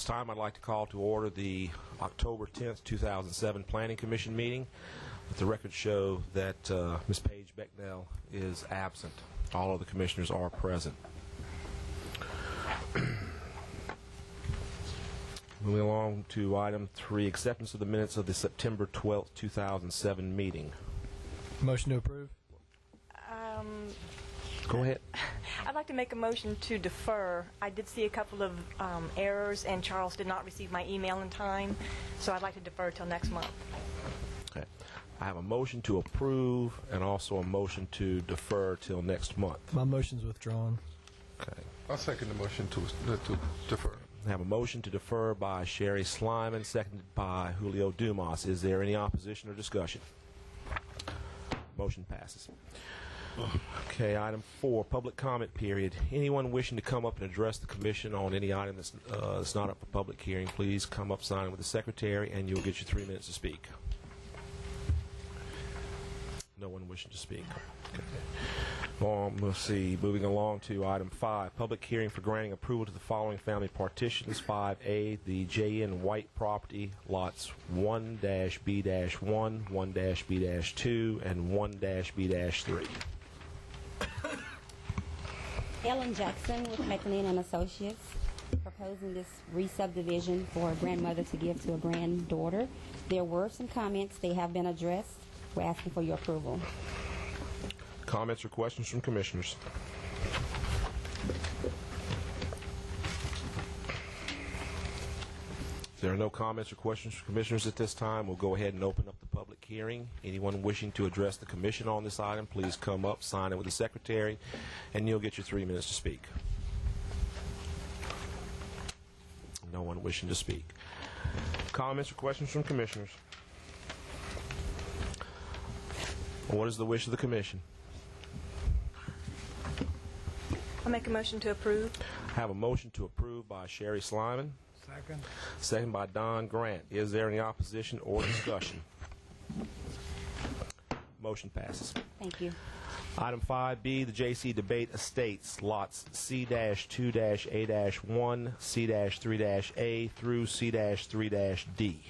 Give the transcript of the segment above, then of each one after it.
this time, I'd like to call to order the October 10th, 2007 Planning Commission meeting. Let the record show that Ms. Paige Becknell is absent. All of the commissioners are present. Moving along to item 3, acceptance of the minutes of the September 12th, 2007 meeting. Motion to approve. Go ahead. I'd like to make a motion to defer. I did see a couple of errors, and Charles did not receive my email in time, so I'd like to defer till next month. Okay. I have a motion to approve and also a motion to defer till next month. My motion's withdrawn. Okay. I'll second the motion to defer. I have a motion to defer by Sherry Slyman, seconded by Julio Dumas. Is there any opposition or discussion? Motion passes. Okay, item 4, public comment period. Anyone wishing to come up and address the commission on any item that's not up for public hearing, please come up, sign with the secretary, and you'll get your 3 minutes to speak. No one wishing to speak. Okay. Let's see. Moving along to item 5, public hearing for granting approval to the following family partitions. 5A, the J.N. White property, lots 1-B-1, 1-B-2, and 1-B-3. Ellen Jackson with McLean and Associates, proposing this re-subdivision for a grandmother to give to a granddaughter. There were some comments. They have been addressed. We're asking for your approval. Comments or questions from commissioners? If there are no comments or questions from commissioners at this time, we'll go ahead and open up the public hearing. Anyone wishing to address the commission on this item, please come up, sign it with the secretary, and you'll get your 3 minutes to speak. No one wishing to speak. Comments or questions from commissioners? What is the wish of the commission? I'll make a motion to approve. I have a motion to approve by Sherry Slyman. Second. Second by Don Grant. Is there any opposition or discussion? Motion passes. Thank you. Item 5B, the J.C. Debate Estates, lots C-2-A-1, C-3-A through C-3-D.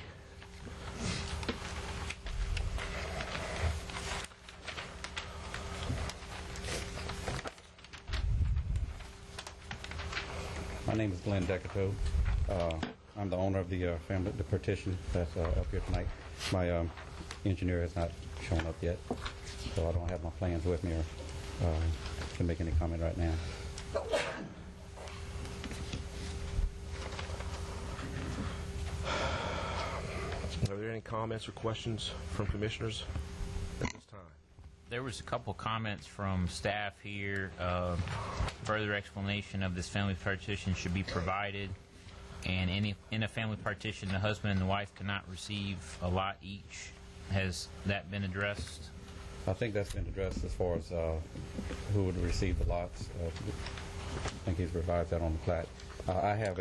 My name is Glenn Decato. I'm the owner of the partition that's up here tonight. My engineer has not shown up yet, so I don't have my plans with me or can make any comment right now. Are there any comments or questions from commissioners at this time? There was a couple comments from staff here. Further explanation of this family partition should be provided, and in a family partition, the husband and the wife cannot receive a lot each. Has that been addressed? I think that's been addressed as far as who would receive the lots. I think he's revised that on the plat. I have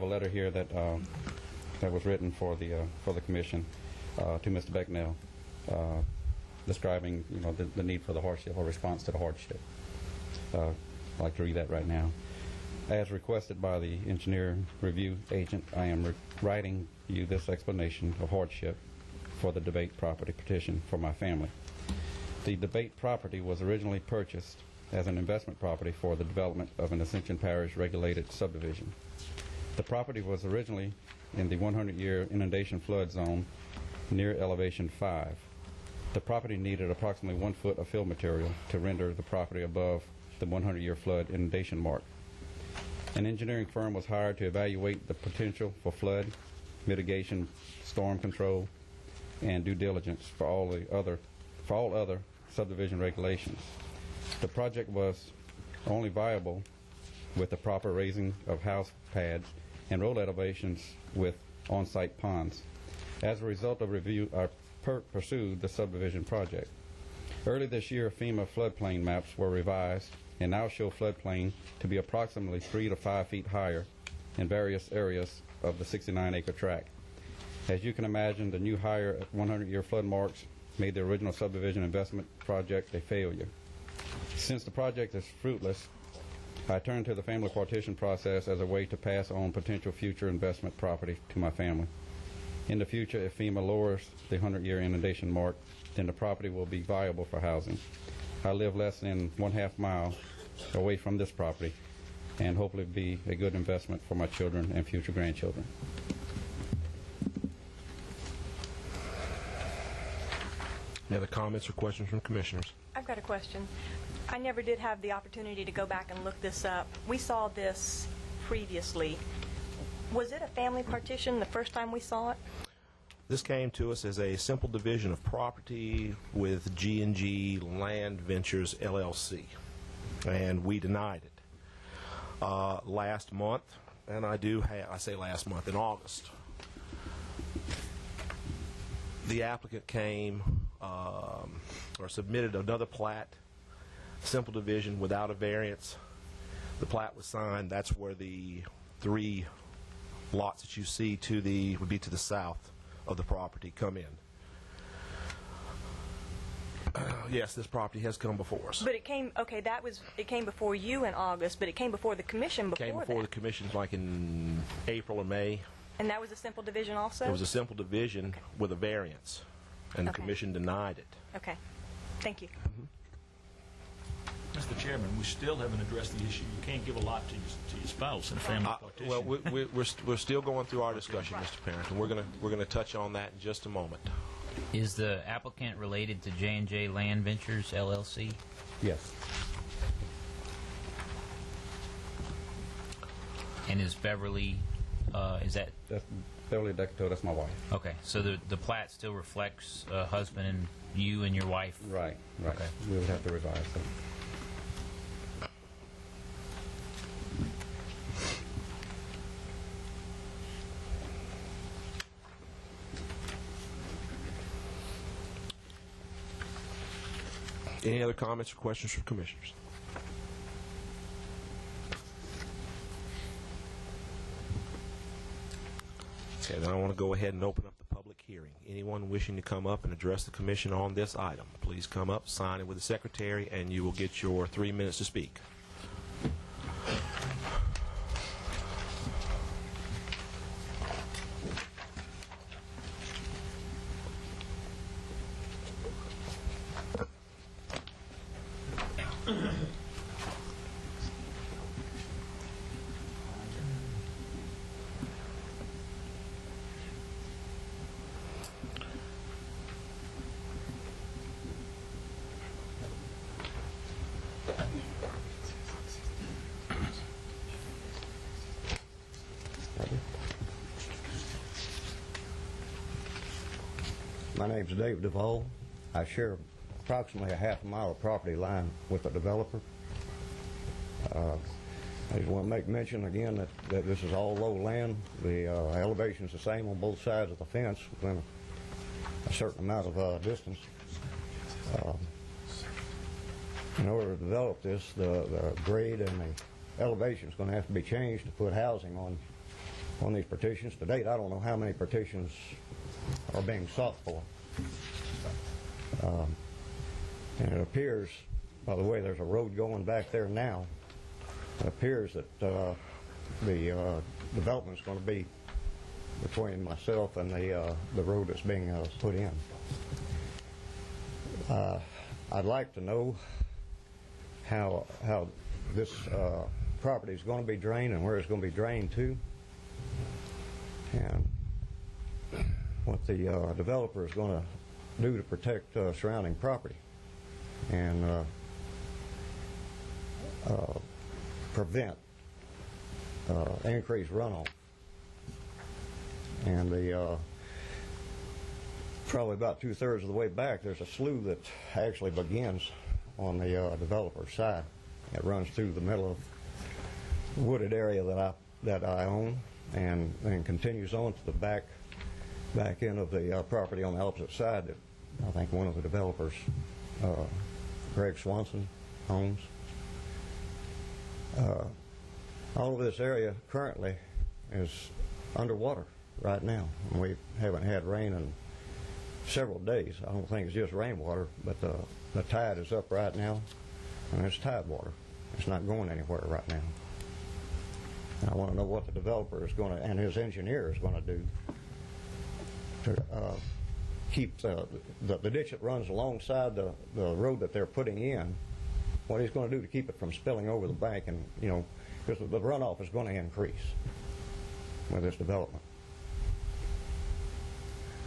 a letter here that that was written for the commission to Mr. Becknell, describing the need for the hardship or response to the hardship. I'd like to read that right now. As requested by the engineer review agent, I am writing you this explanation of hardship for the debate property petition for my family. The debate property was originally purchased as an investment property for the development of an Ascension Parish regulated subdivision. The property was originally in the 100-year inundation flood zone near elevation 5. The property needed approximately 1 foot of fill material to render the property above the 100-year flood inundation mark. An engineering firm was hired to evaluate the potential for flood mitigation, storm control, and due diligence for all other subdivision regulations. The project was only viable with the proper raising of house pads and road elevations with on-site ponds. As a result of review, I pursued the subdivision project. Early this year, FEMA floodplain maps were revised and now show floodplain to be approximately 3 to 5 feet higher in various areas of the 69-acre tract. As you can imagine, the new higher 100-year flood marks made the original subdivision investment project a failure. Since the project is fruitless, I turned to the family partition process as a way to pass on potential future investment property to my family. In the future, if FEMA lowers the 100-year inundation mark, then the property will be viable for housing. I live less than 1/2 mile away from this property, and hopefully be a good investment for my children and future grandchildren. Any other comments or questions from commissioners? I've got a question. I never did have the opportunity to go back and look this up. We saw this previously. Was it a family partition the first time we saw it? This came to us as a simple division of property with G&G Land Ventures, LLC, and we denied it. Last month, and I say last month, in August, the applicant came or submitted another plat, simple division without a variance. The plat was signed. That's where the 3 lots that you see would be to the south of the property come in. Yes, this property has come before us. But it came before you in August, but it came before the commission before that. Came before the commission like in April or May. And that was a simple division also? It was a simple division with a variance, and the commission denied it. Okay. Thank you. Mr. Chairman, we still haven't addressed the issue. You can't give a lot to your spouse in a family partition. Well, we're still going through our discussion, Mr. Parent, and we're gonna touch on that in just a moment. Is the applicant related to J&J Land Ventures, LLC? Yes. And is Beverly, is that... That's Beverly Decato, that's my wife. Okay, so the plat still reflects husband and you and your wife? Right. Okay. We would have to revise that. Any other comments or questions from commissioners? Okay, then I want to go ahead and open up the public hearing. Anyone wishing to come up and address the commission on this item, please come up, sign in with the secretary, and you will get your 3 minutes to speak. My name's Dave Duvall. I share approximately a 1/2 mile of property line with the developer. I just want to make mention again that this is all low land. The elevation's the same on both sides of the fence within a certain amount of distance. In order to develop this, the grade and the elevation is going to have to be changed to put housing on these partitions. To date, I don't know how many partitions are being sought for. And it appears, by the way, there's a road going back there now. It appears that the development is going to be between myself and the road that's being put in. I'd like to know how this property is going to be drained and where it's going to be drained to, and what the developer is going to do to protect surrounding property and prevent increased runoff. And probably about 2/3 of the way back, there's a slough that actually begins on the developer's side. It runs through the middle of the wooded area that I own, and then continues on to the back end of the property on the opposite side that I think one of the developers, Greg Swanson, owns. All of this area currently is underwater right now. We haven't had rain in several days. I don't think it's just rainwater, but the tide is up right now, and it's tide water. It's not going anywhere right now. And I want to know what the developer is going to, and his engineer is going to do to keep the ditch that runs alongside the road that they're putting in, what he's going to do to keep it from spilling over the bank, and, you know, because the runoff is going to increase with this development.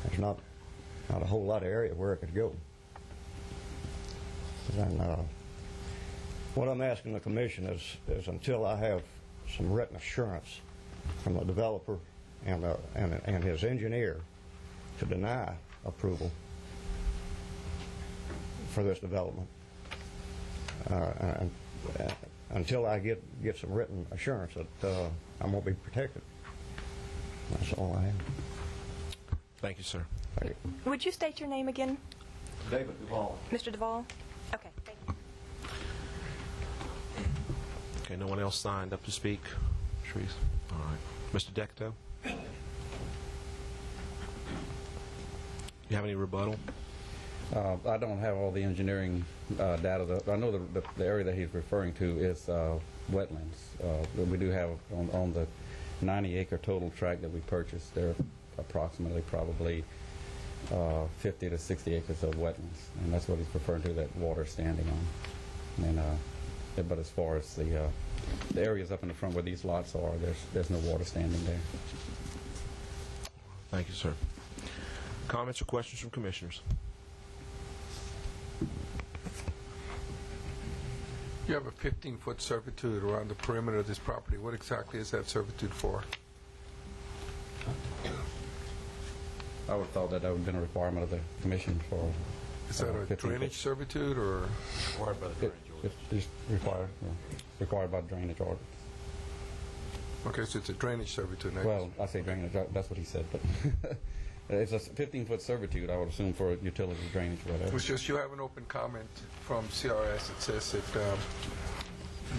There's not a whole lot of area where it could go. And what I'm asking the commission is until I have some written assurance from the developer and his engineer to deny approval for this development, until I get some written assurance that I'm going to be protected. That's all I have. Thank you, sir. Thank you. Would you state your name again? David Duvall. Mr. Duvall? Okay, thank you. Okay, no one else signed up to speak? Trees? All right. Mr. Decto? You have any rebuttal? I don't have all the engineering data. I know the area that he's referring to is wetlands. We do have on the 90-acre total tract that we purchased, there are approximately probably 50 to 60 acres of wetlands, and that's what he's referring to, that water standing on. And but as far as the areas up in the front where these lots are, there's no water standing there. Thank you, sir. Comments or questions from commissioners? You have a 15-foot servitude around the perimeter of this property. What exactly is that servitude for? I would have thought that would have been a requirement of the commission for. Is that a drainage servitude or? Required by the drainage ordinance. It's required by drainage ordinance. Okay, so it's a drainage servitude. Well, I say drainage, that's what he said, but it's a 15-foot servitude, I would assume, for utility drainage, whatever. It's just you have an open comment from CRS that says that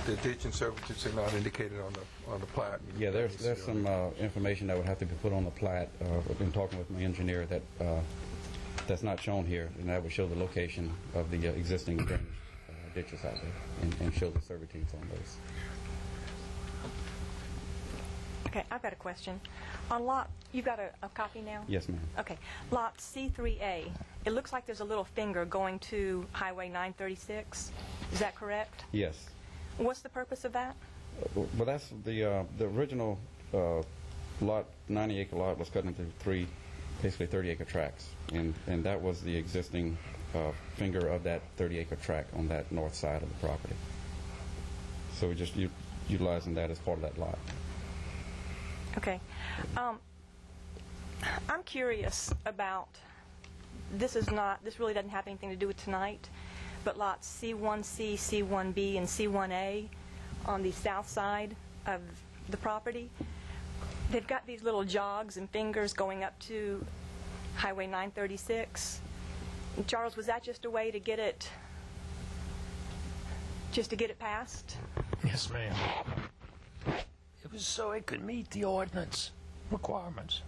the ditch and servitudes are not indicated on the plat. Yeah, there's some information that would have to be put on the plat. I've been talking with my engineer that that's not shown here, and that would show the location of the existing drainage ditches out there and show the servitudes on those. Okay, I've got a question. On lot, you've got a copy now? Yes, ma'am. Okay. Lot C3A, it looks like there's a little finger going to Highway 936. Is that correct? Yes. What's the purpose of that? Well, that's the original lot, 90-acre lot was cut into three, basically 30-acre tracts, and that was the existing finger of that 30-acre tract on that north side of the property. So we're just utilizing that as part of that lot. Okay. I'm curious about, this really doesn't have anything to do with tonight, but lots C1C, C1B, and C1A on the south side of the property, they've got these little jogs and fingers going up to Highway 936. And Charles, was that just a way to get it passed? Yes, ma'am. It was so it could meet the ordinance requirements.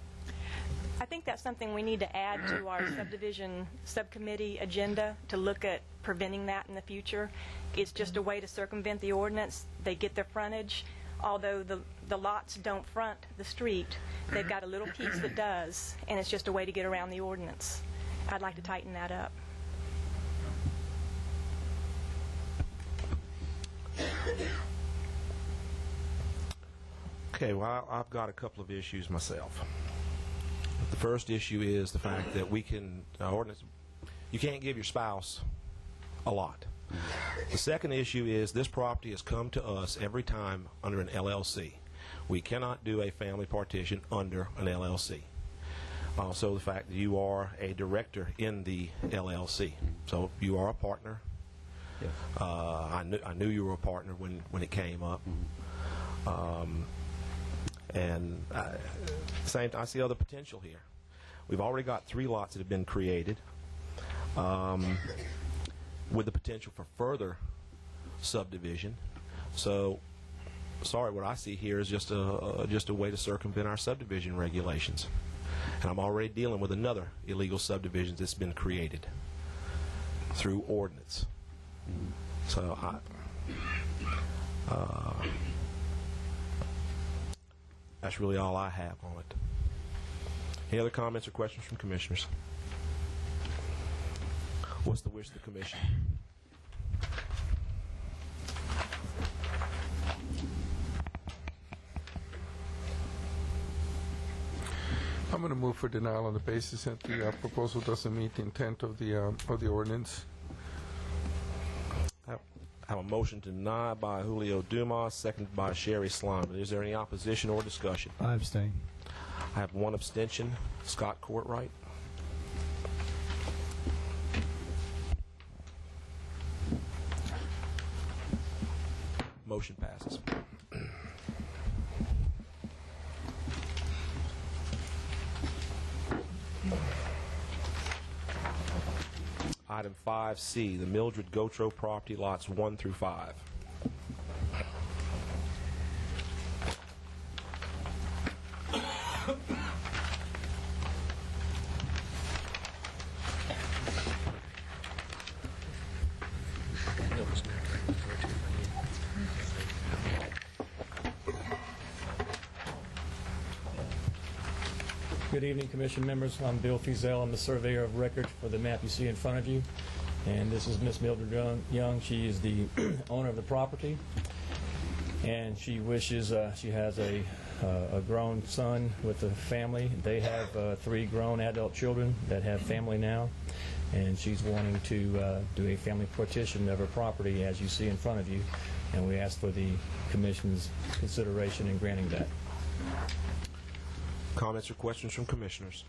I think that's something we need to add to our subdivision subcommittee agenda to look at preventing that in the future. It's just a way to circumvent the ordinance. They get their frontage. Although the lots don't front the street, they've got a little piece that does, and it's just a way to get around the ordinance. I'd like to tighten that up. Okay, well, I've got a couple of issues myself. The first issue is the fact that we can, ordinance, you can't give your spouse a lot. The second issue is this property has come to us every time under an LLC. We cannot do a family partition under an LLC. Also, the fact that you are a director in the LLC. So you are a partner. Yes. I knew you were a partner when it came up. And I see other potential here. We've already got 3 lots that have been created with the potential for further subdivision. So, sorry, what I see here is just a way to circumvent our subdivision regulations. And I'm already dealing with another illegal subdivision that's been created through ordinance. So that's really all I have on it. Any other comments or questions from commissioners? What's the wish of the commission? I'm going to move for denial on the basis that the proposal doesn't meet the intent of the ordinance. I have a motion to deny by Julio Dumas, seconded by Sherry Slyman. Is there any opposition or discussion? I abstain. I have one abstention. Scott Courtwright. Motion passes. Item 5C, the Mildred Gotro property, lots 1 through 5. Good evening, Commission members. I'm Bill Fiesel. I'm the surveyor of record for the map you see in front of you. And this is Miss Mildred Young. She is the owner of the property. And she wishes, she has a grown son with a family. They have 3 grown adult children that have family now. And she's wanting to do a family partition of her property, as you see in front of you. And we ask for the Commission's consideration in granting that. Comments or questions from commissioners?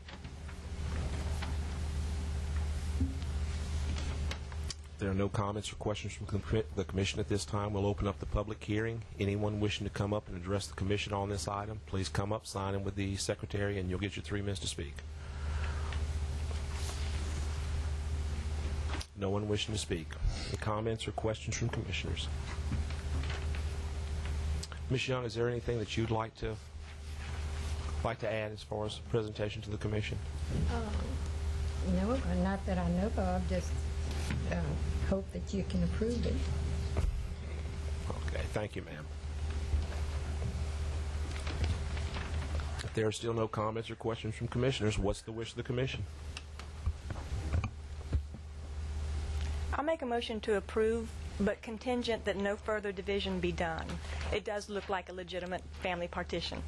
If there are no comments or questions from the commission at this time, we'll open up the public hearing. Anyone wishing to come up and address the commission on this item, please come up, sign in with the secretary, and you'll get your 3 minutes to speak. No one wishing to speak. Any comments or questions from commissioners? Ms. Young, is there anything that you'd like to add as far as presentation to the commission? No, not that I know of. Just hope that you can approve it. Okay, thank you, ma'am. If there are still no comments or questions from commissioners, what's the wish of the commission? I'll make a motion to approve, but contingent that no further division be done. It does look like a legitimate family partition.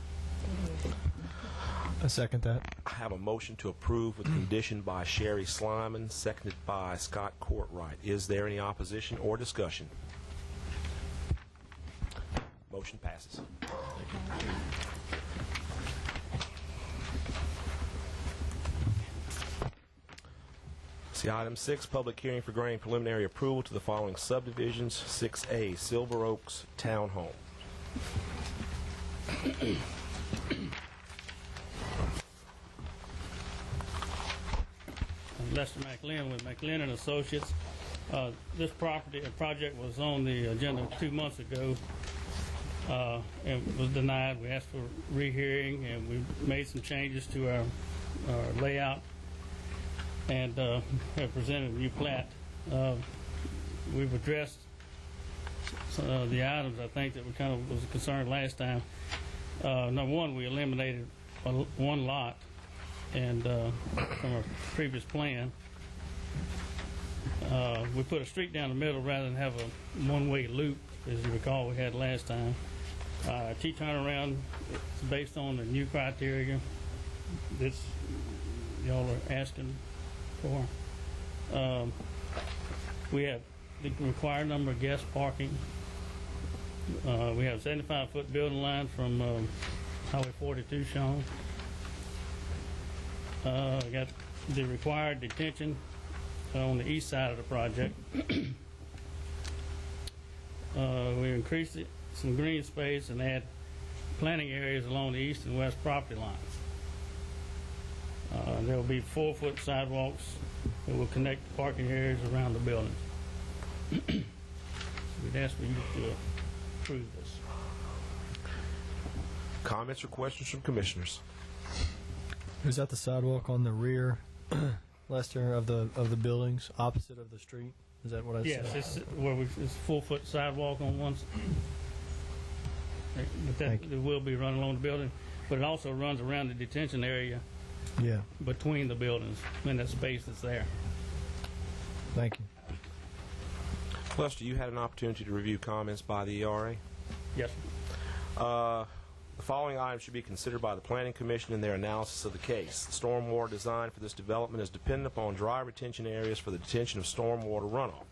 I second that. I have a motion to approve with condition by Sherry Slyman, seconded by Scott Courtwright. Is there any opposition or discussion? Motion passes. See item 6, public hearing for granting preliminary approval to the following subdivisions. 6A, Silver Oaks Townhome. Lester McLean with McLean and Associates. This project was on the agenda 2 months ago and was denied. We asked for rehearing, and we made some changes to our layout and have presented a new plat. We've addressed the items, I think, that we kind of was a concern last time. Number one, we eliminated one lot and from our previous plan. We put a street down the middle rather than have a one-way loop, as you recall we had last time. T-turnaround is based on the new criteria that y'all are asking for. We have the required number of guest parking. We have 75-foot building line from Highway 42 shown. We got the required detention on the east side of the project. We increased some green space and add planting areas along the east and west property lines. There will be 4-foot sidewalks that will connect the parking areas around the building. We'd ask for you to approve this. Comments or questions from commissioners? Is that the sidewalk on the rear, Lester, of the buildings, opposite of the street? Is that what I said? Yes, it's where it's 4-foot sidewalk on one side. But that it will be running along the building, but it also runs around the detention area. Yeah. Between the buildings, in that space that's there. Thank you. Lester, you had an opportunity to review comments by the ERA. Yes. The following items should be considered by the Planning Commission in their analysis of the case. The stormwater design for this development is dependent upon dry retention areas for the detention of stormwater runoff.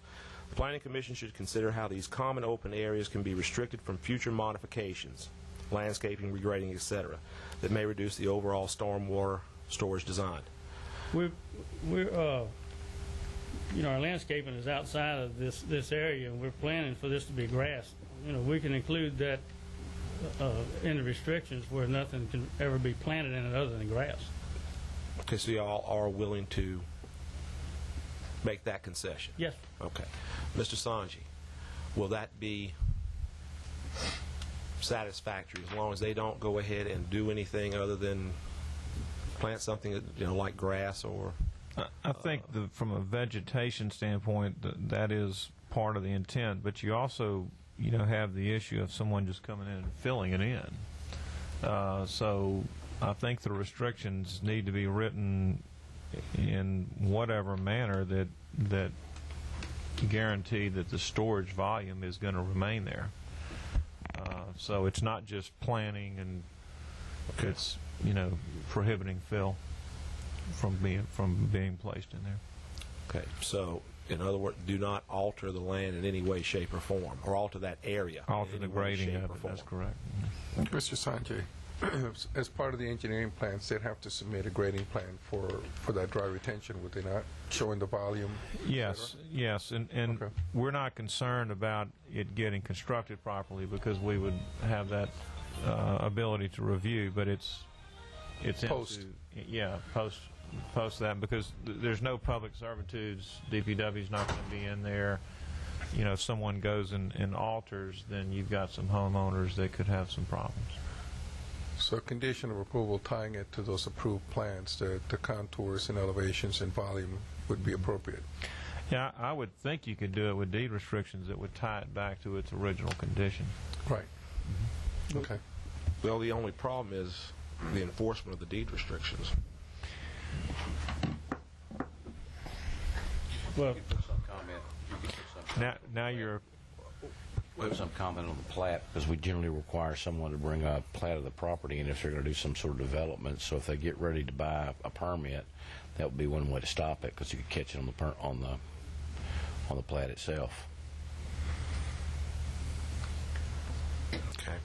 The Planning Commission should consider how these common open areas can be restricted from future modifications, landscaping, regrading, etc., that may reduce the overall stormwater storage design. We're our landscaping is outside of this area, and we're planning for this to be grass. We can include that in the restrictions where nothing can ever be planted in it other than grass. Okay, so y'all are willing to make that concession? Yes. Okay. Mr. Sanji, will that be satisfactory as long as they don't go ahead and do anything other than plant something like grass or... I think from a vegetation standpoint, that is part of the intent, but you also have the issue of someone just coming in and filling it in. So I think the restrictions need to be written in whatever manner that guarantee that the storage volume is going to remain there. So it's not just planning, and it's prohibiting fill from being placed in there. Okay, so in other words, do not alter the land in any way, shape, or form, or alter that area. Alter the grading of it, that's correct. Mr. Sanjay, as part of the engineering plans, they'd have to submit a grading plan for that dry retention, would they not? Showing the volume? Yes, and okay. We're not concerned about it getting constructed properly because we would have that ability to review, but it's post. Post that, because there's no public servitudes. DPW's not going to be in there. If someone goes and alters, then you've got some homeowners that could have some problems. So condition of approval tying it to those approved plans, the contours and elevations and volume would be appropriate. Yeah, I would think you could do it with deed restrictions that would tie it back to its original condition. Right. Mm-hmm. Okay. Well, the only problem is the enforcement of the deed restrictions. Well, now you're put some comment on the plat, because we generally require someone to bring a plat of the property, and if they're going to do some sort of development, so if they get ready to buy a permit, that would be one way to stop it, because you could catch it on the plat itself. Okay.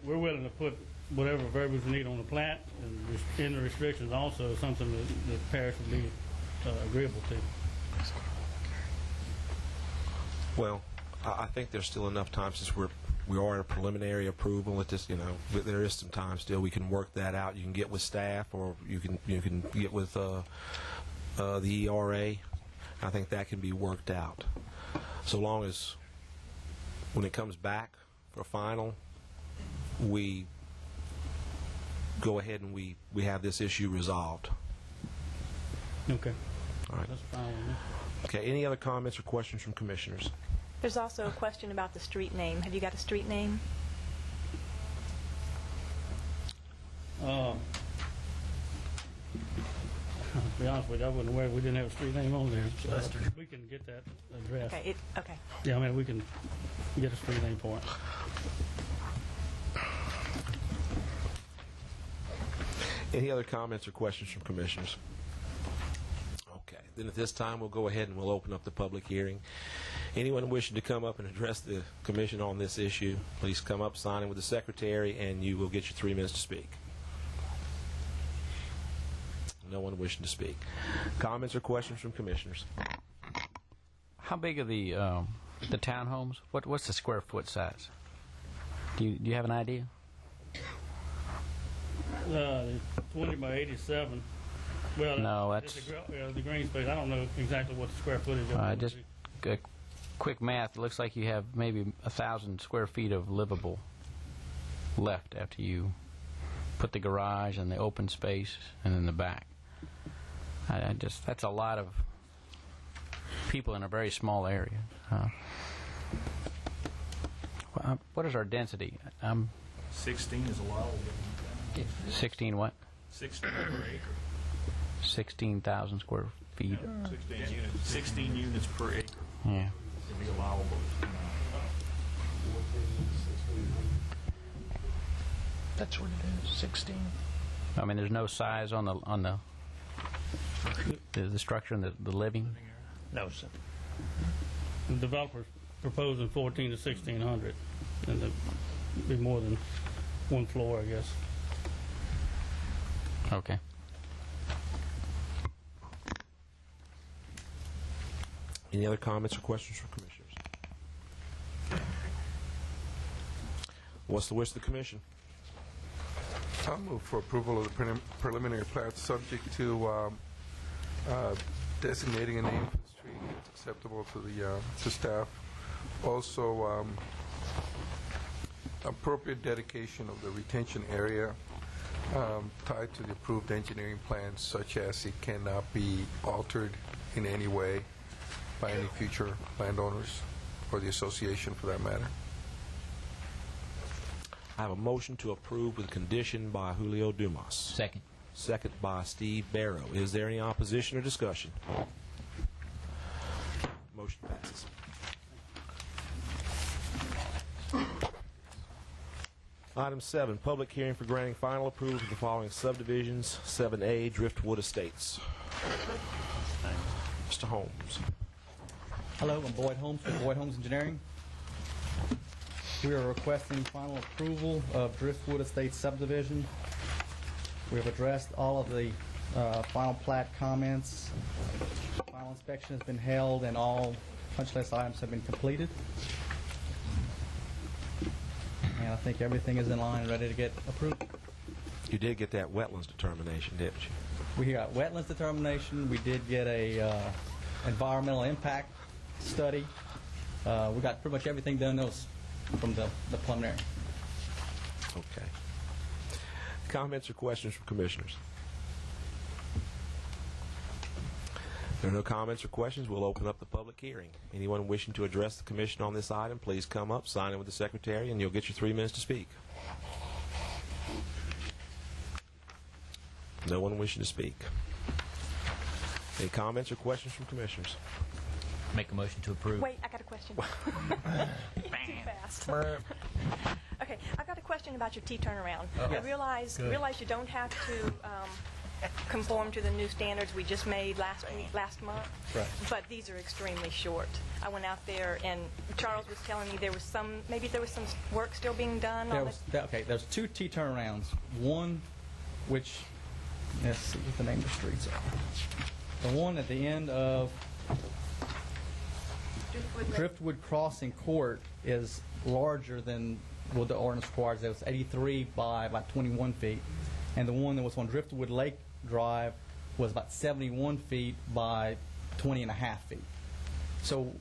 We're willing to put whatever verbiage we need on the plat, and in the restrictions also something that the parish would be agreeable to. Well, I think there's still enough time, since we are in a preliminary approval at this. There is some time still. We can work that out. You can get with staff, or you can get with the ERA. I think that can be worked out, so long as when it comes back for final, we go ahead and we have this issue resolved. Okay. All right. That's fine with me. Okay. Any other comments or questions from commissioners? There's also a question about the street name. Have you got a street name? To be honest with you, I wasn't aware we didn't have a street name on there. So we can get that addressed. Okay. Yeah, I mean, we can get a street name for it. Any other comments or questions from commissioners? Okay. Then at this time, we'll go ahead and we'll open up the public hearing. Anyone wishing to come up and address the commission on this issue, please come up, sign in with the secretary, and you will get your 3 minutes to speak. No one wishing to speak. Comments or questions from commissioners? How big are the townhomes? What's the square foot size? Do you have an idea? 20 by 87. Well, no, that's the green space. I don't know exactly what the square footage of it just quick math. It looks like you have maybe 1,000 square feet of livable left after you put the garage and the open space and then the back. I just, that's a lot of people in a very small area. What is our density? 16 is allowable. 16 what? 16 per acre. 16,000 square feet. 16 units per acre Yeah. would be allowable. That's what it is, 16. I mean, there's no size on the structure and the living. No, sir. The developer's proposing 14 to 1,600, and there'd be more than one floor, I guess. Okay. Any other comments or questions from commissioners? What's the wish of the commission? I'll move for approval of the preliminary plat subject to designating a name for the street that's acceptable to the to staff. Also, appropriate dedication of the retention area tied to the approved engineering plans, such as it cannot be altered in any way by any future landowners or the association for that matter. I have a motion to approve with condition by Julio Dumas. Second. Second by Steve Barrow. Is there any opposition or discussion? Motion passes. Item 7, public hearing for granting final approval of the following subdivisions: 7A, Driftwood Estates. Mr. Holmes. Hello, I'm Boyd Holmes with Boyd Holmes Engineering. We are requesting final approval of Driftwood Estates subdivision. We have addressed all of the final plat comments. Final inspection has been held and all punch list items have been completed. And I think everything is in line and ready to get approved. You did get that wetlands determination, didn't you? We got wetlands determination. We did get a environmental impact study. We got pretty much everything done from the preliminary. Okay. Comments or questions from commissioners? If there are no comments or questions, we'll open up the public hearing. Anyone wishing to address the commission on this item, please come up, sign in with the secretary, and you'll get your 3 minutes to speak. No one wishing to speak. Any comments or questions from commissioners? Make a motion to approve. Wait, I got a question. Too fast. Okay, I've got a question about your T-turnaround. I realize you don't have to conform to the new standards we just made last month. Right. But these are extremely short. I went out there, and Charles was telling me there was some work still being done on it. Okay, there's 2 T-turnarounds. One, which, let's see what the name of the streets are. The one at the end of Driftwood Crossing Court is larger than what the ordinance requires. It was 83 by about 21 feet. And the one that was on Driftwood Lake Drive was about 71 feet by 20 and a half feet. So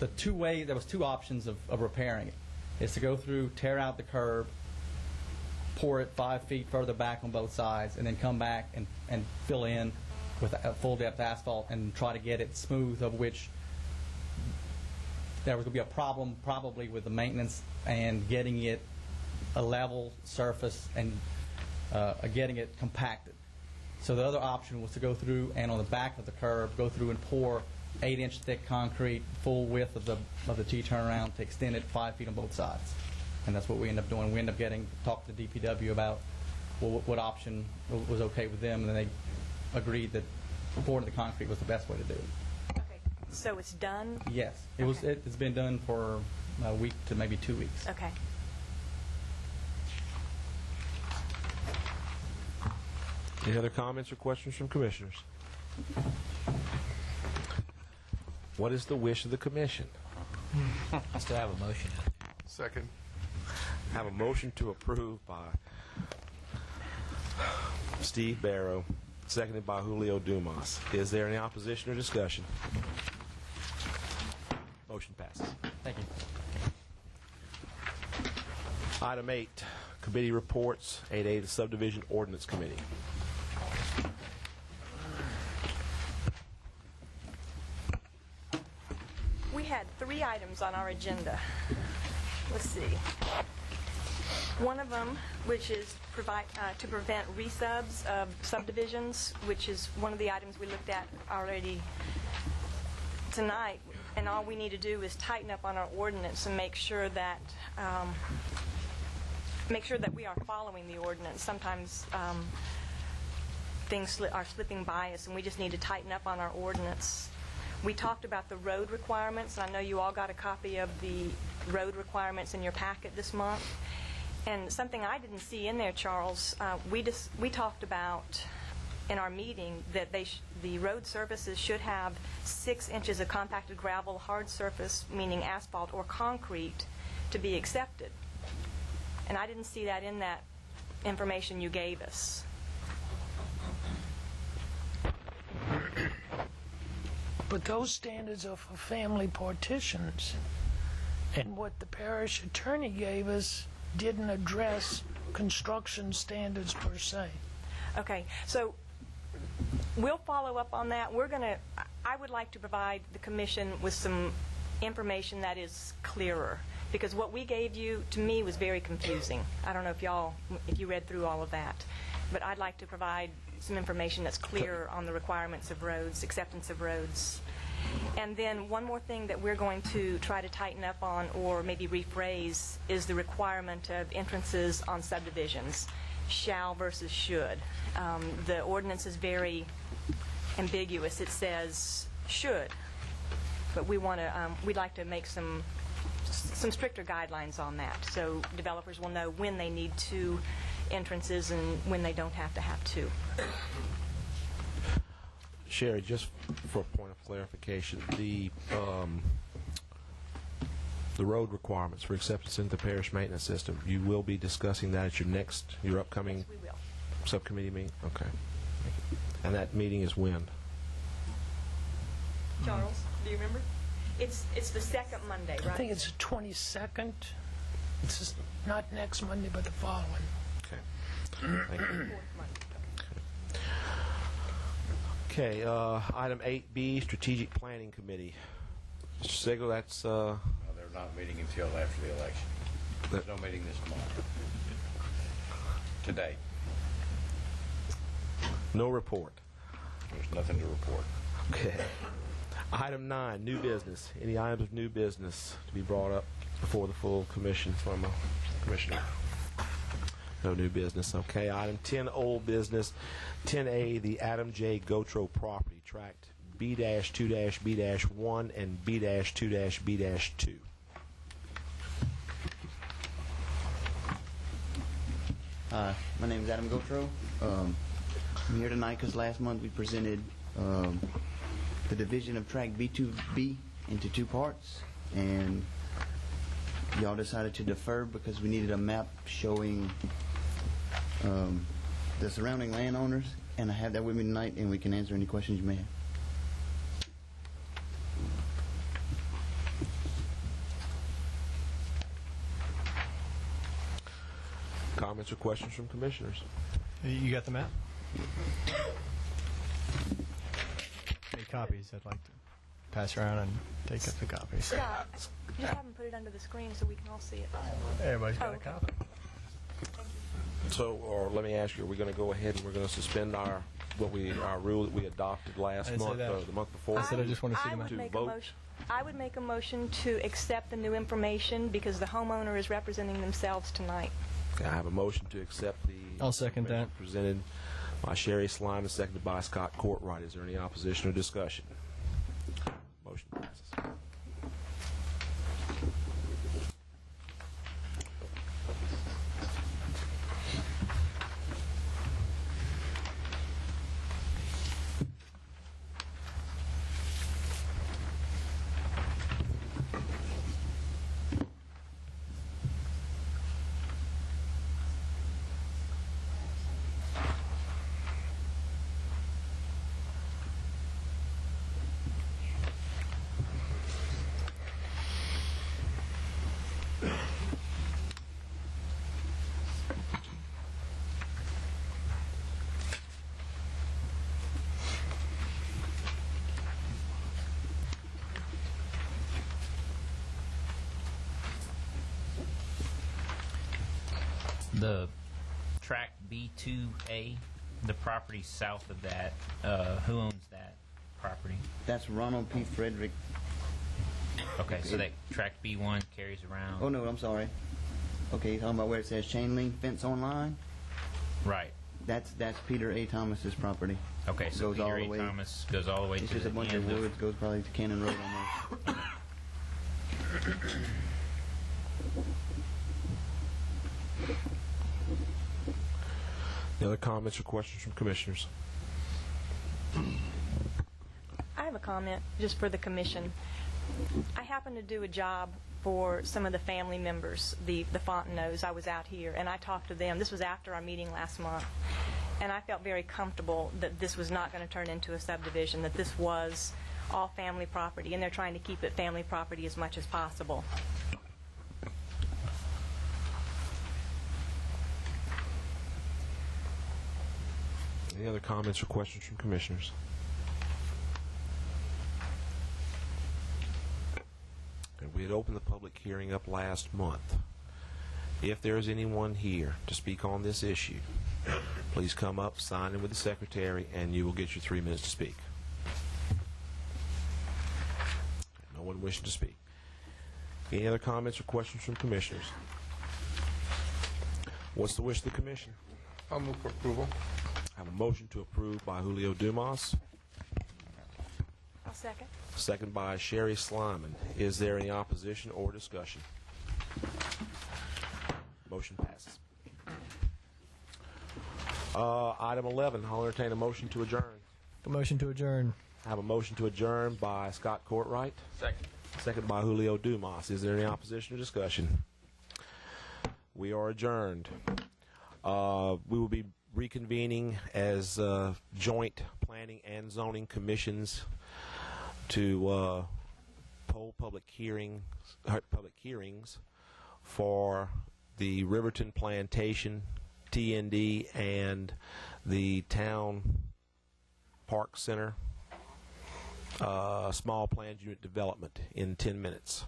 there was 2 options of repairing it. Is to go through, tear out the curb, pour it 5 feet further back on both sides, and then come back and fill in with a full depth asphalt and try to get it smooth, of which there was going to be a problem probably with the maintenance and getting it a level surface and getting it compacted. So the other option was to go through and on the back of the curb, go through and pour 8-inch thick concrete, full width of the T-turnaround to extend it 5 feet on both sides. And that's what we end up doing. We end up talking to DPW about what option was okay with them, and then they agreed that pouring the concrete was the best way to do it. Okay, so it's done? Yes, it's been done for a week to maybe 2 weeks. Okay. Any other comments or questions from commissioners? What is the wish of the commission? I still have a motion. Second. I have a motion to approve by Steve Barrow, seconded by Julio Dumas. Is there any opposition or discussion? Motion passes. Thank you. Item 8, committee reports. 8A, the Subdivision Ordinance Committee. We had 3 items on our agenda. Let's see. One of them, which is to prevent resubs of subdivisions, which is one of the items we looked at already tonight. And all we need to do is tighten up on our ordinance and make sure that we are following the ordinance. Sometimes things are slipping by us, and we just need to tighten up on our ordinance. We talked about the road requirements, and I know you all got a copy of the road requirements in your packet this month. And something I didn't see in there, Charles, we talked about in our meeting that the road surfaces should have 6 inches of compacted gravel, hard surface, meaning asphalt or concrete, to be accepted. And I didn't see that in that information you gave us. But those standards are for family partitions. And what the parish attorney gave us didn't address construction standards per se. Okay, so we'll follow up on that. I would like to provide the commission with some information that is clearer, because what we gave you, to me, was very confusing. I don't know if you read through all of that, but I'd like to provide some information that's clear on the requirements of roads, acceptance of roads. And then one more thing that we're going to try to tighten up on, or maybe rephrase, is the requirement of entrances on subdivisions, shall versus should. The ordinance is very ambiguous. It says should, but we'd like to make some stricter guidelines on that, so developers will know when they need 2 entrances and when they don't have to have 2. Sherry, just for a point of clarification, the road requirements for acceptance into the parish maintenance system, you will be discussing that at your upcoming Yes, we will. subcommittee meeting? Okay. And that meeting is when? Charles, do you remember? It's the second Monday, right? I think it's the 22nd. It's not next Monday, but the following. Okay. Thank you. Okay, item 8B, Strategic Planning Committee. Mr. Sigel, that's... No, they're not meeting until after the election. There's no meeting this month. Today. No report. There's nothing to report. Okay. Item 9, new business. Any items of new business to be brought up before the full commission from a commissioner? No new business. Okay. Item 10, old business. 10A, the Adam J. Gotro property, tract B-2-B-1 and B-2-B-2. Hi, my name is Adam Gotro. I'm here tonight because last month we presented the division of tract B2B into 2 parts, and y'all decided to defer because we needed a map showing the surrounding landowners, and I have that with me tonight, and we can answer any questions you may have. Comments or questions from commissioners? You got the map? Any copies? I'd like to pass around and take up the copies. Yeah, just have them put it under the screen so we can all see it. Everybody's got a okay. copy. So, or let me ask you, are we going to go ahead and we're going to suspend our rule that we adopted last didn't say month, that. the month before? I said I just want to see the map. I would make a motion to accept the new information because the homeowner is representing themselves tonight. Okay, I have a motion to accept the... I'll second that. ...presented by Sherry Slime and seconded by Scott Courtwright. Is there any opposition or discussion? Motion passes. The tract B2A, the property south of that, who owns that property? That's Ronald P. Frederick. Okay, so that tract B1 carries around. Oh, no, I'm sorry. Okay, you're talking about where it says chain link fence online? Right. That's Peter A. Thomas's property. Okay, so Goes all Peter the A. way- Thomas goes all the way It's to just the a bunch end of woods, goes probably to Cannon Road almost. Any other comments or questions from commissioners? I have a comment just for the commission. I happened to do a job for some of the family members, the Fontenot's. I was out here, and I talked to them. This was after our meeting last month. And I felt very comfortable that this was not going to turn into a subdivision, that this was all family property, and they're trying to keep it family property as much as possible. Any other comments or questions from commissioners? And we had opened the public hearing up last month. If there is anyone here to speak on this issue, please come up, sign in with the secretary, and you will get your 3 minutes to speak. No one wishing to speak. Any other comments or questions from commissioners? What's the wish of the commission? I'll move for approval. I have a motion to approve by Julio Dumas, I'll second. second by Sherry Slyman. Is there any opposition or discussion? Motion passes. Item 11, I'll entertain a motion to adjourn. A motion to adjourn. I have a motion to adjourn by Scott Courtright. Second. Second by Julio Dumas. Is there any opposition or discussion? We are adjourned. We will be reconvening as joint planning and zoning commissions to hold public hearings for the Riverton Plantation, TND, and the Town Park Center small planned unit development in 10 minutes.